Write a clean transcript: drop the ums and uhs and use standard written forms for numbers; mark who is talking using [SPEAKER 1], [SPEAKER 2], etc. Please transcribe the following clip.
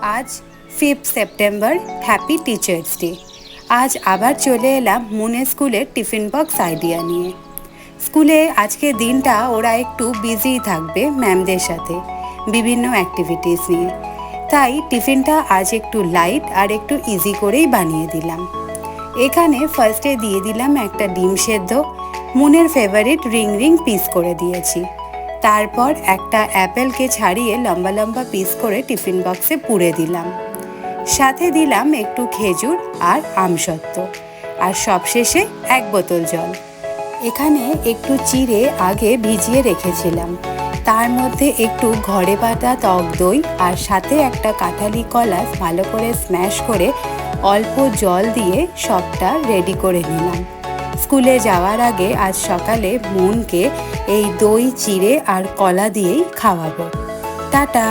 [SPEAKER 1] आज 5 September, happy teachers day. আজ আবার চলে এলাম মুনের স্কুলের টিফিন বক্স আইডিয়া নিয়ে। স্কুলে আজকের দিনটা ওরা একটু বিজিই থাকবে ম্যামদের সাথে বিভিন্ন অ্যাক্টিভিটিস নিয়ে, তাই টিফিনটা আজ একটু লাইট আর একটু ইজি করেই বানিয়ে দিলাম। এখানে ফার্স্টে দিয়ে দিলাম একটা ডিম সেদ্ধ, মুনের ফেভারিট রিং রিং পিস করে দিয়েছি। তারপর একটা অ্যাপেলকে ছাড়িয়ে লম্বা লম্বা পিস করে টিফিন বক্সে পুরে দিলাম। সাথে দিলাম একটু খেজুর আর আমসত্ত্ব, আর সবশেষে 1 বোতল জল। এখানে একটু চিড়ে আগে ভিজিয়ে রেখেছিলাম, তার মধ্যে একটু ঘরে পাতা টক দই আর সাথে একটা কাঁঠালি কলা ভালো করে স্ম্যাশ করে অল্প জল দিয়ে সবটা রেডি করে নিলাম। স্কুলে যাওয়ার আগে আজ সকালে মুনকে এই দই চিড়ে আর কলা দিয়েই খাওয়াবো। টাটা।